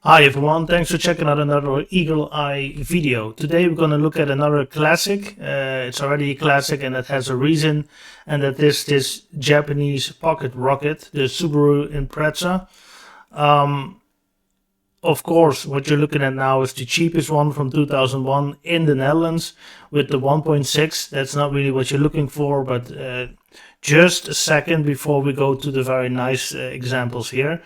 Hi everyone, thanks for checking out another Eagle Eye video. Today we're going to look at another classic. It's already a classic and it has a reason, and that is this Japanese pocket rocket, the Subaru Impreza. Of course, what you're looking at now is the cheapest one from 2001 in the Netherlands with the 1.6. That's not really what you're looking for, but just a second before we go to the very nice examples here.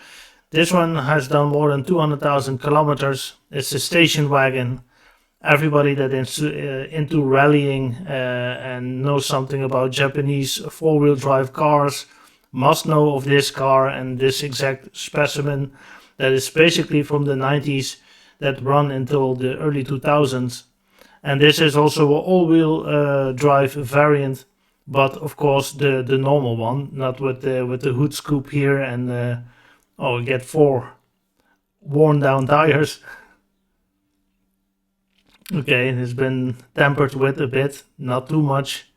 This one has done more than 200,000 kilometers. It's a station wagon. Everybody that is into rallying and knows something about Japanese four-wheel drive cars must know of this car and this exact specimen that is basically from the 90s that run until the early 2000s. And this is also an all-wheel drive variant, but of course the normal one, not with the hood scoop here and oh, we get 4 worn down tires. Okay, it's been tampered with a bit, not too much.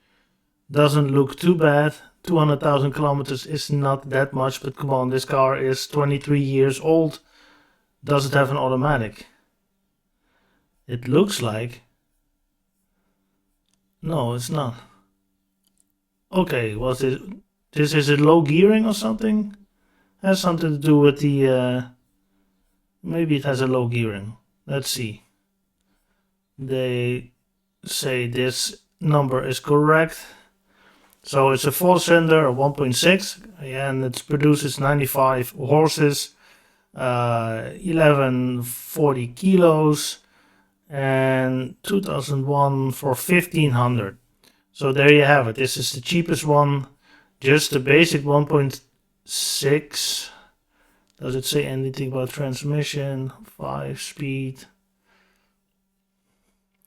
Doesn't look too bad. 200,000 kilometers is not that much, but come on, this car is 23 years old. Does it have an automatic? It looks like. No, it's not. Okay, was this is it low gearing or something? Has something to do with the maybe it has a low gearing. Let's see. They say this number is correct. So it's a 4-cylinder, a 1.6, and it produces 95 horses, 1140 kilos, and 2001 for 1500. So there you have it. This is the cheapest one, just the basic 1.6. Does it say anything about transmission? 5-speed.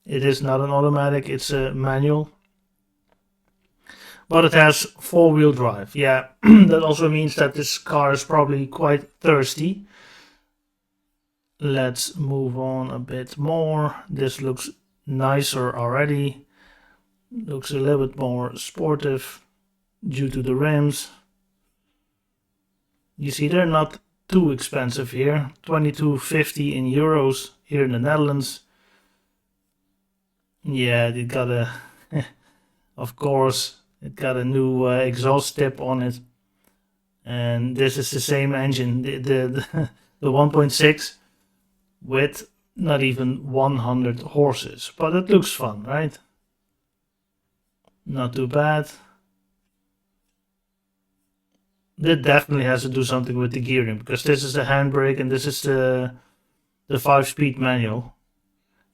It is not an automatic, it's a manual. But it has 4-wheel drive. Yeah, that also means that this car is probably quite thirsty. Let's move on a bit more. This looks nicer already. Looks a little bit more sportive due to the rims. You see, they're not too expensive here. 22.50 in euros here in the Netherlands. Yeah, it got a, of course, it got a new exhaust tip on it. And this is the same engine, the 1.6 with not even 100 horses. But it looks fun, right? Not too bad. That definitely has to do something with the gearing, because this is the handbrake and this is the 5-speed manual.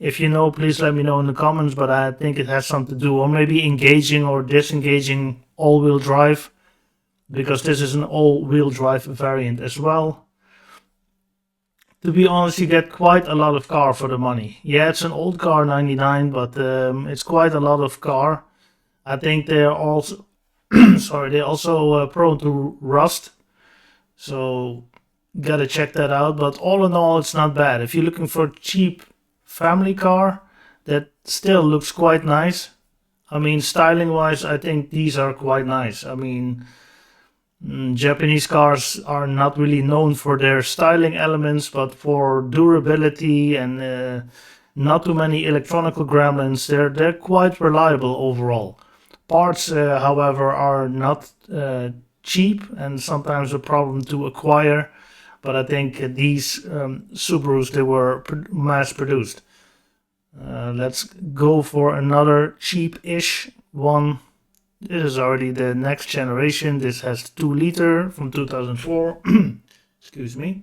If you know, please let me know in the comments, but I think it has something to do, or maybe engaging or disengaging all-wheel drive, because this is an all-wheel drive variant as well. To be honest, you get quite a lot of car for the money. Yeah, it's an old car, 99, but it's quite a lot of car. I think they're also sorry, they're also prone to rust, so gotta check that out. But all in all, it's not bad. If you're looking for a cheap family car that still looks quite nice, I mean, styling wise, I think these are quite nice. I mean, Japanese cars are not really known for their styling elements, but for durability and not too many electronical gremlins, they're quite reliable overall. Parts, however, are not cheap and sometimes a problem to acquire, but I think these Subarus, they were mass produced. Let's go for another cheap-ish one. This is already the next generation. This has 2 liter from 2004. Excuse me.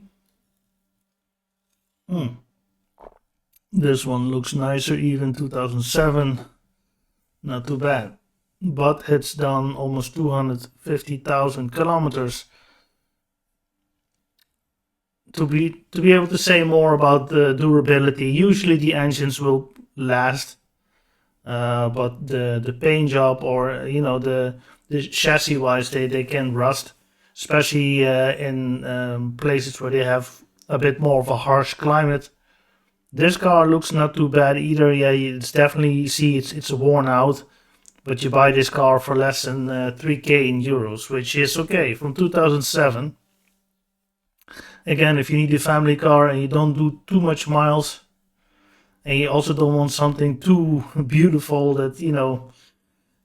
This one looks nicer, even 2007. Not too bad. But it's done almost 250,000 kilometers. To be able to say more about the durability, usually the engines will last, but the paint job, or you know, the chassis wise, they can rust, especially in places where they have a bit more of a harsh climate. This car looks not too bad either. Yeah, it's definitely, you see it's worn out, but you buy this car for less than 3k in euros, which is okay, from 2007. Again, if you need a family car and you don't do too much miles, and you also don't want something too beautiful that, you know,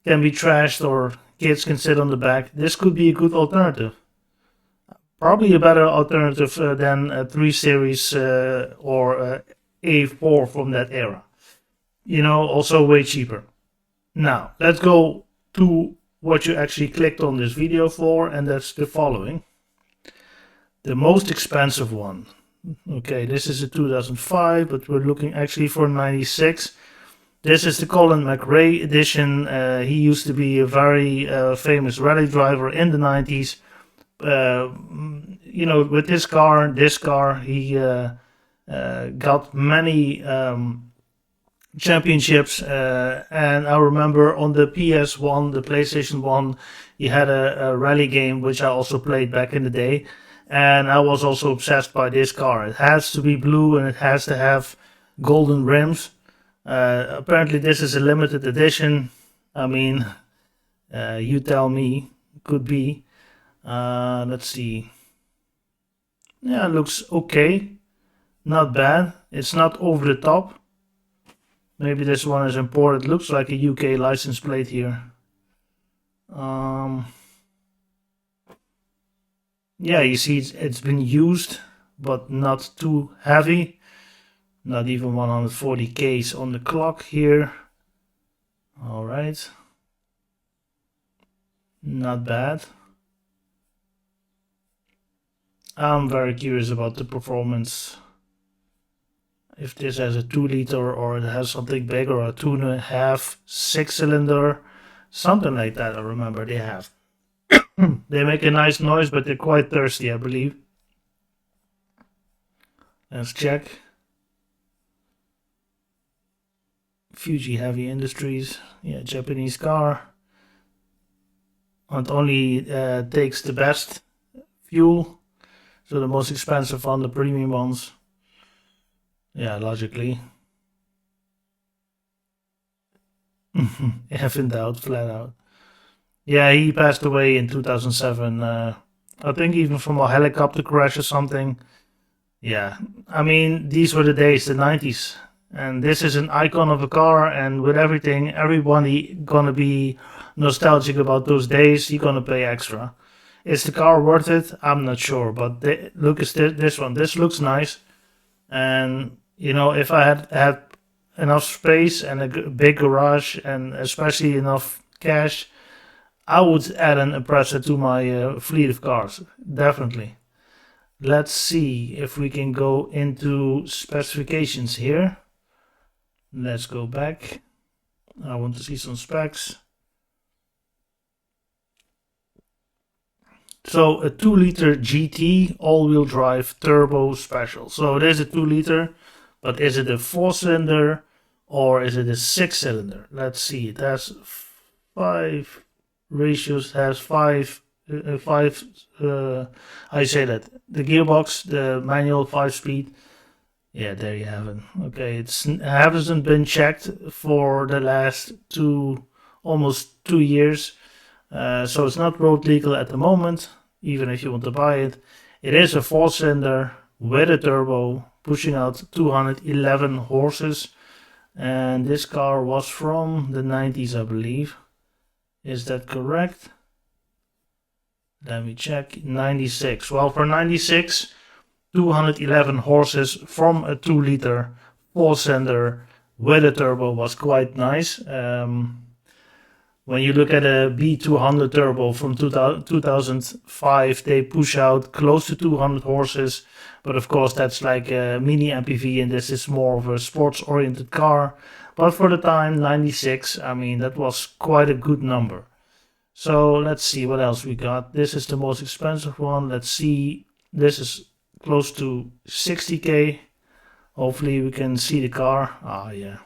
can be trashed or kids can sit on the back, this could be a good alternative. Probably a better alternative than a 3 Series or A4 from that era. You know, also way cheaper. Now, let's go to what you actually clicked on this video for, and that's the following. The most expensive one. Okay, this is a 2005, but we're looking actually for 96. This is the Colin McRae edition. He used to be a very famous rally driver in the 90s. You know, with this car, he got many championships, and I remember on the PS1, the PlayStation 1, he had a rally game which I also played back in the day, and I was also obsessed by this car. It has to be blue and it has to have golden rims. Apparently this is a limited edition. I mean, you tell me, could be. Let's see. Yeah, it looks okay. Not bad. It's not over the top. Maybe this one is imported. Looks like a UK license plate here. Yeah, you see it's been used, but not too heavy. Not even 140 Ks on the clock here. All right. Not bad. I'm very curious about the performance. If this has a 2-liter or it has something bigger, a 2.5, 6-cylinder, something like that. I remember they have. They make a nice noise, but they're quite thirsty, I believe. Let's check. Fuji Heavy Industries, yeah, Japanese car. It only takes the best fuel, so the most expensive one, the premium ones. Yeah, logically. If in doubt, flat out. Yeah, he passed away in 2007. I think even from a helicopter crash or something. Yeah, I mean, these were the days, the 90s. And this is an icon of a car, and with everything, everybody gonna be nostalgic about those days. You're gonna pay extra. Is the car worth it? I'm not sure, but look at this one. This looks nice. And, you know, if I had enough space and a big garage and especially enough cash, I would add an Impreza to my fleet of cars, definitely. Let's see if we can go into specifications here. Let's go back. I want to see some specs. So a 2-liter GT all-wheel drive turbo special. So it is a 2-liter, but is it a 4-cylinder or is it a 6-cylinder? Let's see. It has 5 ratios. Has five. I say that the gearbox, the manual 5-speed. Yeah, there you have it. Okay, it hasn't been checked for the last almost 2 years. So it's not road legal at the moment, even if you want to buy it. It is a 4-cylinder with a turbo, pushing out 211 horses. And this car was from the 90s, I believe. Is that correct? Let me check. 96. Well, for 96, 211 horses from a 2-liter 4-cylinder with a turbo was quite nice. When you look at a B200 turbo from 2005, they push out close to 200 horses. But of course, that's like a mini MPV, and this is more of a sports-oriented car. But for the time, 96, I mean, that was quite a good number. So let's see what else we got. This is the most expensive one. Let's see. This is close to 60K. Hopefully we can see the car. Ah, yeah.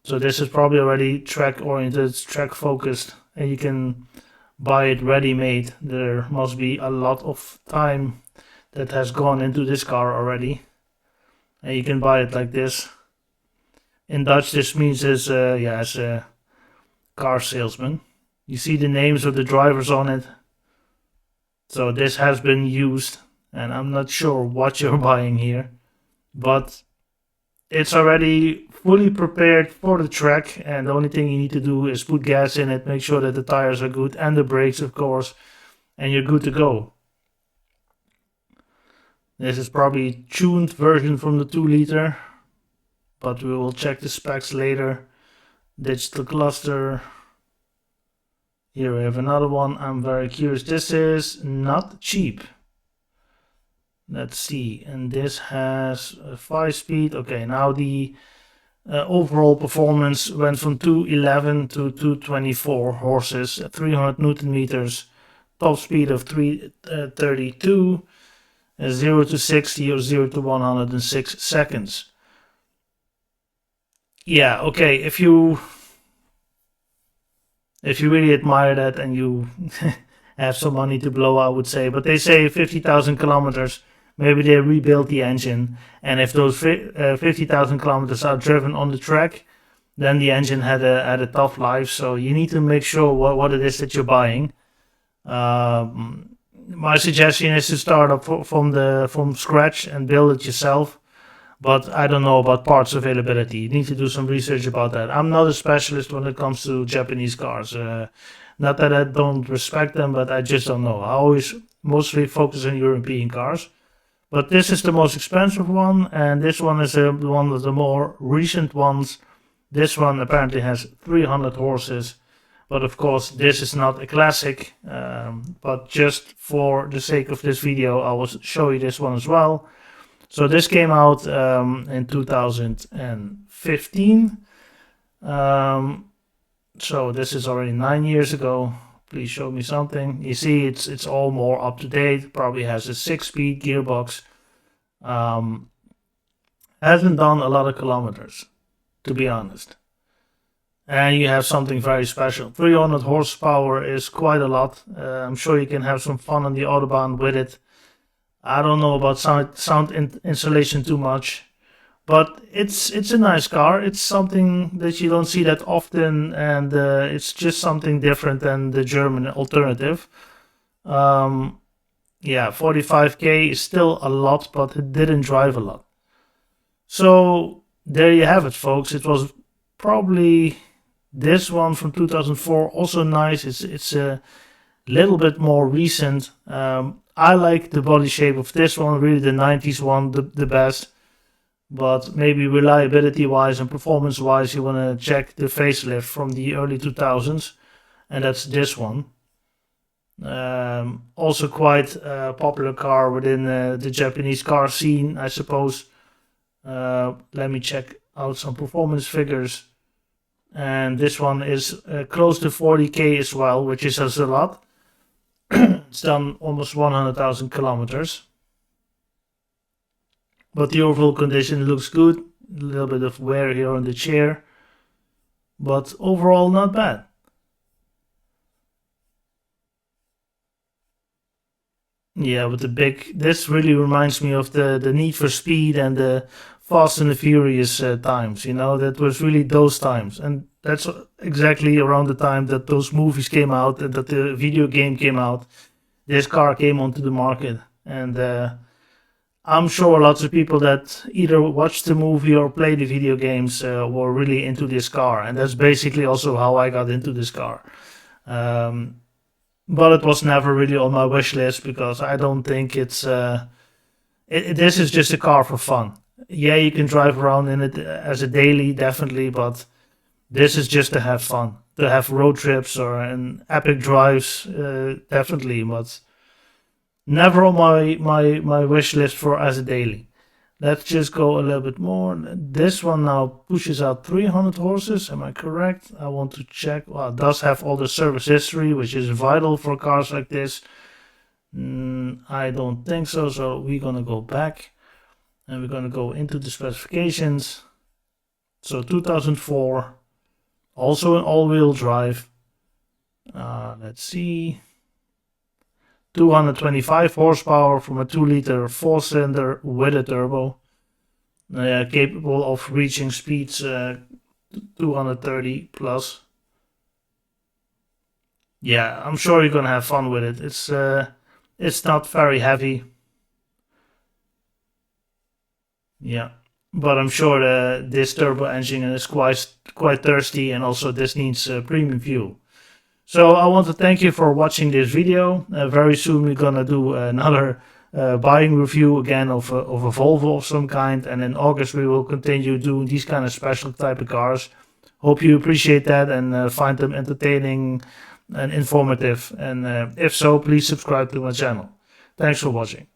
So this is probably already track-oriented, track-focused, and you can buy it ready-made. There must be a lot of time that has gone into this car already. And you can buy it like this. In Dutch, this means as a car salesman. You see the names of the drivers on it. So this has been used, and I'm not sure what you're buying here, but it's already fully prepared for the track, and the only thing you need to do is put gas in it, make sure that the tires are good and the brakes, of course, and you're good to go. This is probably a tuned version from the 2-liter, but we will check the specs later. Digital cluster. Here we have another one. I'm very curious. This is not cheap. Let's see. And this has a 5-speed. Okay, now the overall performance went from 211 to 224 horses, 300 Newton meters, top speed of 332, 0 to 60 or 0 to 106 seconds. Yeah, okay, if you really admire that and you have some money to blow, I would say, but they say 50,000 kilometers, maybe they rebuilt the engine, and if those 50,000 kilometers are driven on the track, then the engine had a tough life, so you need to make sure what it is that you're buying. My suggestion is to start up from scratch and build it yourself. But I don't know about parts availability. You need to do some research about that. I'm not a specialist when it comes to Japanese cars. Not that I don't respect them, but I just don't know. I always mostly focus on European cars. But this is the most expensive one, and this one is one of the more recent ones. This one apparently has 300 horses. But of course, this is not a classic. But just for the sake of this video, I will show you this one as well. So this came out in 2015. So this is already 9 years ago. Please show me something. You see, it's all more up to date. Probably has a 6-speed gearbox. Hasn't done a lot of kilometers, to be honest. And you have something very special. 300 horsepower is quite a lot. I'm sure you can have some fun on the Autobahn with it. I don't know about sound insulation too much, but it's a nice car. It's something that you don't see that often, and it's just something different than the German alternative. Yeah, 45k is still a lot, but it didn't drive a lot. So there you have it, folks. It was probably this one from 2004, also nice. It's a little bit more recent. I like the body shape of this one, really the 90s one, the best. But maybe reliability wise and performance wise, you want to check the facelift from the early 2000s, and that's this one. Also quite a popular car within the Japanese car scene, I suppose. Let me check out some performance figures. And this one is close to 40k as well, which is a lot. It's done almost 100,000 kilometers. But the overall condition looks good. A little bit of wear here on the chair. But overall not bad. Yeah, with the big... This really reminds me of the Need for Speed and the Fast and the Furious times. You know, that was really those times. And that's exactly around the time that those movies came out and that the video game came out. This car came onto the market, and I'm sure lots of people that either watched the movie or played the video games were really into this car, and that's basically also how I got into this car. But it was never really on my wish list because I don't think it's... this is just a car for fun. Yeah, you can drive around in it as a daily, definitely, but this is just to have fun. To have road trips or an epic drives, definitely, but never on my wish list for as a daily. Let's just go a little bit more. This one now pushes out 300 horses, am I correct? I want to check. Well, it does have all the service history, which is vital for cars like this. I don't think so, so we're gonna go back and we're gonna go into the specifications. So 2004. Also an all-wheel drive. Let's see. 225 horsepower from a 2-liter 4-cylinder with a turbo. Capable of reaching speeds 230 plus. Yeah, I'm sure you're gonna have fun with it. It's not very heavy. Yeah, but I'm sure this turbo engine is quite thirsty, and also this needs premium fuel. So I want to thank you for watching this video. Very soon we're gonna do another buying review again of a Volvo of some kind, and in August we will continue doing these kind of special type of cars. Hope you appreciate that and find them entertaining and informative. And if so, please subscribe to my channel. Thanks for watching.